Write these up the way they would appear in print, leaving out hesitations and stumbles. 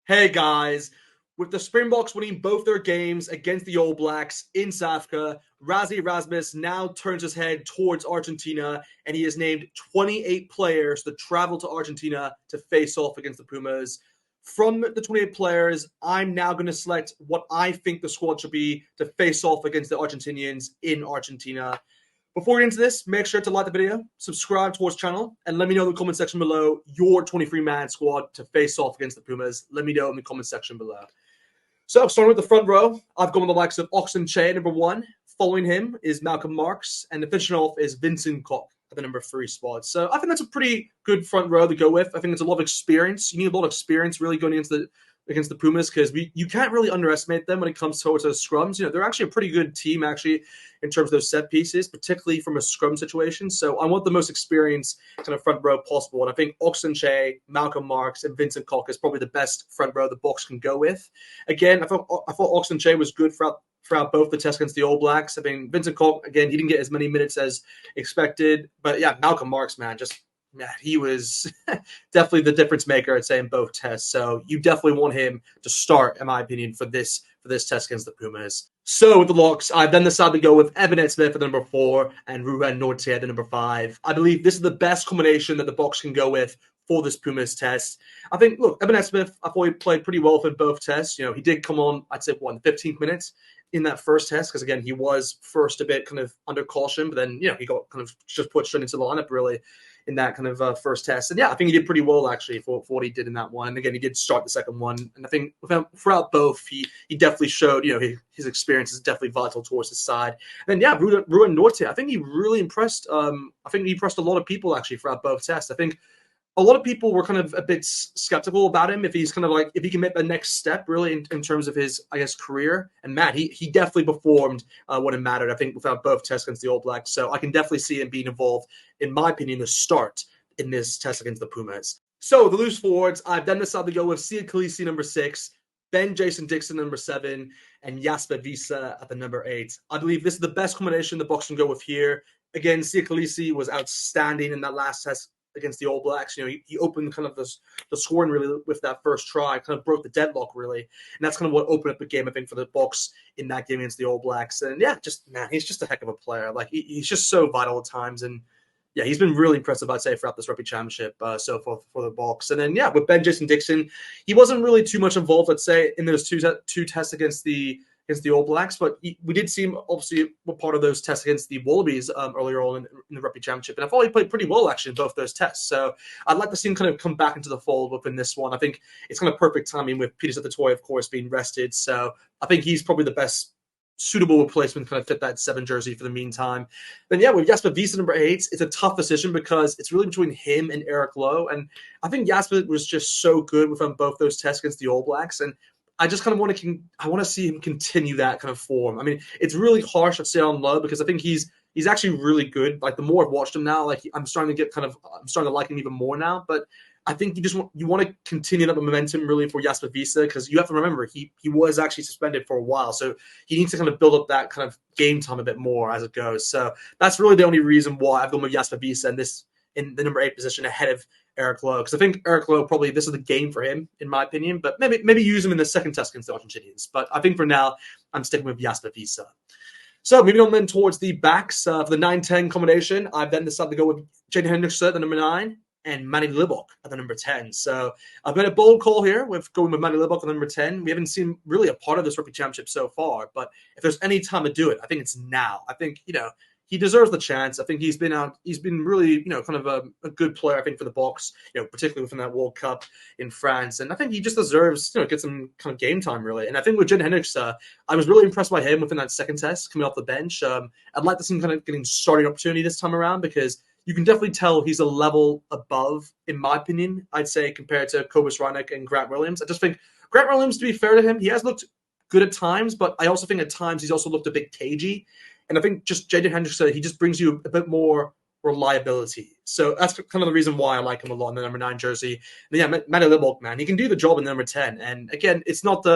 Hey guys, with the Springboks winning both their games against the All Blacks in South Africa, Rassie Erasmus now turns his head towards Argentina, and he has named 28 players to travel to Argentina to face off against the Pumas. From the 28 players, I'm now going to select what I think the squad should be to face off against the Argentinians in Argentina. Before we get into this, make sure to like the video, subscribe to our channel, and let me know in the comment section below your 23-man squad to face off against the Pumas. Let me know in the comment section below. So, starting with the front row, I've gone with the likes of Oxen Che, number 1. Following him is Malcolm Marx, and the finishing off is Vincent Koch at the number 3 spot. So, I think that's a pretty good front row to go with. I think it's a lot of experience. You need a lot of experience really going against the Pumas, because you can't really underestimate them when it comes towards those scrums. They're actually a pretty good team, actually, in terms of those set pieces, particularly from a scrum situation. So I want the most experienced kind of front row possible. And I think Oxen Che, Malcolm Marx, and Vincent Koch is probably the best front row the Boks can go with. Again, I thought Oxen Che was good throughout both the tests against the All Blacks. I mean, Vincent Koch, again, he didn't get as many minutes as expected. But yeah, Malcolm Marx, man, he was definitely the difference maker, I'd say, in both tests. So you definitely want him to start, in my opinion, for this test against the Pumas. So with the locks, I've then decided to go with Evan Smith at the number 4 and Ruben Norte at the number 5. I believe this is the best combination that the Boks can go with for this Pumas test. I think, look, Evan Smith, I thought he played pretty well for both tests. He did come on, I'd say, in the 15th minutes in that first test, because again, he was first a bit kind of under caution, but then, he got kind of just put straight into the lineup really in that kind of first test. And yeah, I think he did pretty well actually for what he did in that one. And again, he did start the second one. And I think throughout both, he definitely showed, his experience is definitely vital towards his side. And then yeah, Ruben Norte, I think he really impressed. I think he impressed a lot of people actually throughout both tests. I think a lot of people were kind of a bit skeptical about him, if he can make the next step really in terms of his, I guess, career. And Matt, he definitely performed when it mattered, I think, without both tests against the All Blacks. So I can definitely see him being involved, in my opinion, the start in this test against the Pumas. So the loose forwards, I've then decided to go with Sia Khaleesi, number 6, Ben Jason Dixon, number 7, and Jasper Wiese at the number 8. I believe this is the best combination the Boks can go with here. Again, Sia Khaleesi was outstanding in that last test against the All Blacks. He opened kind of the scoring really with that first try, kind of broke the deadlock really, and that's kind of what opened up the game, I think, for the Boks in that game against the All Blacks. And yeah, he's just a heck of a player. Like he's just so vital at times, and yeah, he's been really impressive, I'd say, throughout this Rugby Championship so far for the Boks. And then yeah, with Ben Jason Dixon, he wasn't really too much involved, I'd say, in those two tests against the All Blacks, but we did see him obviously were part of those tests against the Wallabies earlier on in the Rugby Championship, and I thought he played pretty well actually in both those tests. So I'd like to see him kind of come back into the fold within this one. I think it's kind of perfect timing with Peter Setatoy, of course, being rested. So I think he's probably the best suitable replacement, kind of fit that 7 jersey for the meantime. Then yeah, with Jasper Wiese number 8, it's a tough decision because it's really between him and Eric Lowe, and I think Jasper was just so good with both those tests against the All Blacks, and I just kind of want to see him continue that kind of form. I mean, it's really harsh to say on Lowe because I think he's actually really good. Like the more I've watched him now, like I'm starting to like him even more now. But I think you want to continue that momentum really for Jasper Wiese, because you have to remember he was actually suspended for a while, so he needs to kind of build up that kind of game time a bit more as it goes. So that's really the only reason why I've gone with Jasper Wiese in the number 8 position ahead of Eric Lowe, because I think Eric Lowe probably this is the game for him, in my opinion, but maybe use him in the second test against the Argentinians. But I think for now, I'm sticking with Jasper Wiese. So moving on then towards the backs for the 9-10 combination, I've then decided to go with Jaden Hendrickson at the number 9 and Manny Libbok at the number 10. So I've made a bold call here with going with Manny Libbok at the number 10. We haven't seen really a part of this Rugby Championship so far, but if there's any time to do it, I think it's now. I think, he deserves the chance. I think he's been really, kind of a good player, I think, for the Boks, particularly within that World Cup in France. And I think he just deserves, get some kind of game time, really. And I think with Jaden Hendricks, I was really impressed by him within that second test, coming off the bench. I'd like to see him kind of getting starting opportunity this time around, because you can definitely tell he's a level above, in my opinion, I'd say, compared to Cobus Reinach and Grant Williams. I just think Grant Williams, to be fair to him, he has looked good at times, but I also think at times he's also looked a bit cagey. And I think just Jaden Hendrickson, he just brings you a bit more reliability. So that's kind of the reason why I like him a lot in the number 9 jersey. And yeah, Manny Libbok, man, he can do the job in the number 10. And again, it's not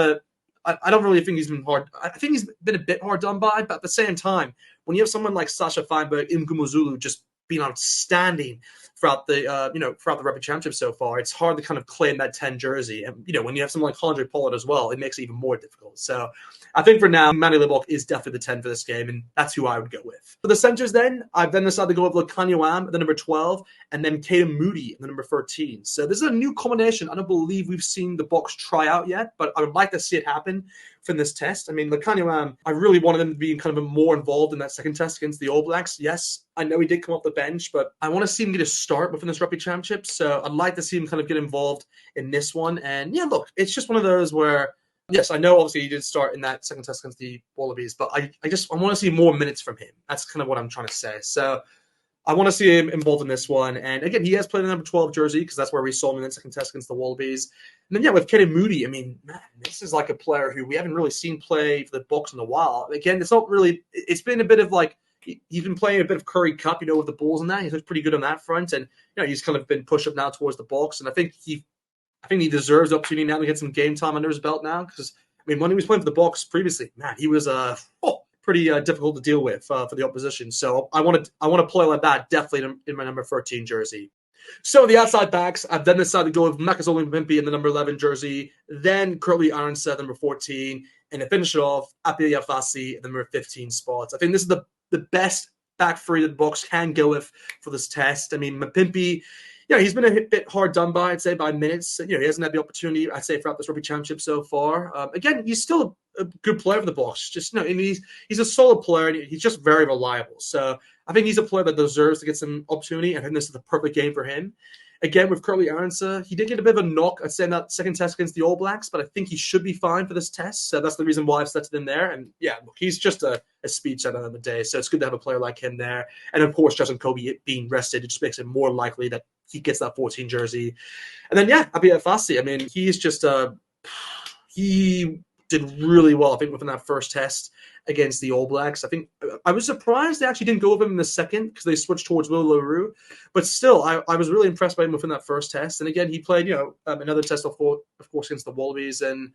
I don't really think he's been hard. I think he's been a bit hard done by, but at the same time, when you have someone like Sasha Feinberg, Mgumuzulu just being outstanding throughout the throughout the Rugby Championship so far. It's hard to kind of claim that 10 jersey, and when you have someone like Andre Pollard as well, it makes it even more difficult. So I think for now, Manny Limbok is definitely the 10 for this game, and that's who I would go with. For the centers, then I've then decided to go with Lukanyuam at the number 12, and then Caden Moody at the number 13. So this is a new combination. I don't believe we've seen the Boks try out yet, but I would like to see it happen from this test. I mean, Lukanyuam, I really wanted him to be kind of more involved in that second test against the All Blacks. Yes, I know he did come off the bench, but I want to see him get a start within this Rugby Championship. So I'd like to see him kind of get involved in this one. And yeah, look, it's just one of those where, yes, I know obviously he did start in that second test against the Wallabies, but I want to see more minutes from him. That's kind of what I'm trying to say. So I want to see him involved in this one. And again, he has played the number 12 jersey because that's where we saw him in that second test against the Wallabies. And then, yeah, with Caden Moody, I mean, man, this is like a player who we haven't really seen play for the Boks in a while. Again, it's not really – it's been a bit of like – he's been playing a bit of Curry Cup, with the Bulls and that. He's looked pretty good on that front. And, he's kind of been pushed up now towards the Boks. And I think he deserves the opportunity now to get some game time under his belt now because, I mean, when he was playing for the Boks previously, man, he was pretty difficult to deal with for the opposition. So I want to play like that definitely in my number 13 jersey. So the outside backs, I've then decided to go with Makazole Mpimpi in the number 11 jersey, then Curtly Arnsa, number 14, and to finish it off, Apia Yafasi at the number 15 spots. I think this is the best back three that the Boks can go with for this test. I mean, Mpimpi, he's been a bit hard done by, I'd say, by minutes. He hasn't had the opportunity, I'd say, throughout this Rugby Championship so far. Again, he's still a good player for the Boks. Just, and he's a solid player, and he's just very reliable. So I think he's a player that deserves to get some opportunity, and I think this is the perfect game for him. Again, with Curtly Arnsa, he did get a bit of a knock, I'd say, in that second test against the All Blacks, but I think he should be fine for this test. So that's the reason why I've selected him there. And yeah, look, he's just a speed set on the day. So it's good to have a player like him there. And of course, Justin Kobe being rested, it just makes it more likely that he gets that 14 jersey. And then, yeah, Abia Fassi. I mean, he's just he did really well, I think, within that first test against the All Blacks. I think I was surprised they actually didn't go with him in the second because they switched towards Will Leroux. But still, I was really impressed by him within that first test. And again, he played, another test, of course, against the Wallabies. And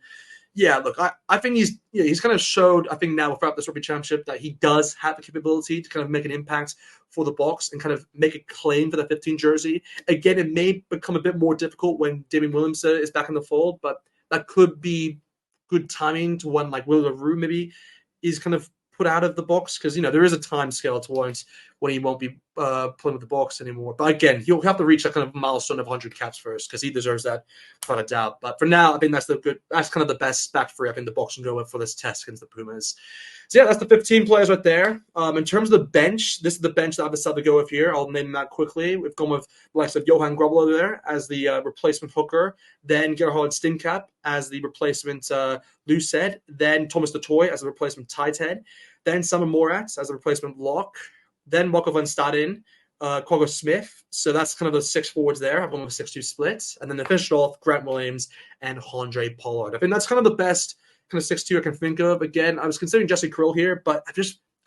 yeah, look, I think he's kind of showed, I think now throughout this Rugby Championship that he does have the capability to kind of make an impact for the Boks and kind of make a claim for the 15 jersey. Again, it may become a bit more difficult when Damien Williamson is back in the fold, but that could be good timing to when like Will Leroux maybe is kind of put out of the Boks because, there is a time scale towards when he won't be playing with the Boks anymore. But again, he'll have to reach that kind of milestone of 100 caps first because he deserves that without a doubt. But for now, I think that's kind of the best back three I think the Boks can go with for this test against the Pumas. So yeah, that's the 15 players right there. In terms of the bench, this is the bench that I've decided to go with here. I'll name that quickly. We've gone with the likes of Johan Grobler there as the replacement hooker, then Gerhard Stinkap as the replacement loose head, then Thomas DeToy as the replacement tight head, then Simon Moratz as the replacement lock, then Marco van Staden, Quagga Smith. So that's kind of the six forwards there. I've gone with a 6-2 split. And then to finish it off, Grant Williams and Andre Pollard. I think that's kind of the best kind of 6-2 I can think of. Again, I was considering Jesse Krill here, but I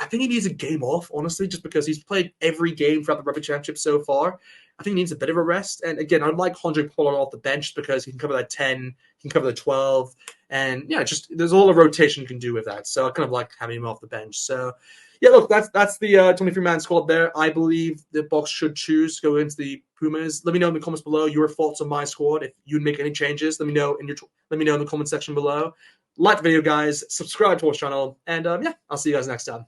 think he needs a game off, honestly, just because he's played every game throughout the Rugby Championship so far. I think he needs a bit of a rest. And again, I'd like Andre Pollard off the bench because he can cover that 10, he can cover the 12. And yeah, just there's a lot of rotation you can do with that. So I kind of like having him off the bench. So yeah, look, that's the 23-man squad there. I believe the Boks should choose to go into the Pumas. Let me know in the comments below your thoughts on my squad. If you'd make any changes, let me know in the comment section below. Like the video, guys. Subscribe to our channel. And yeah, I'll see you guys next time.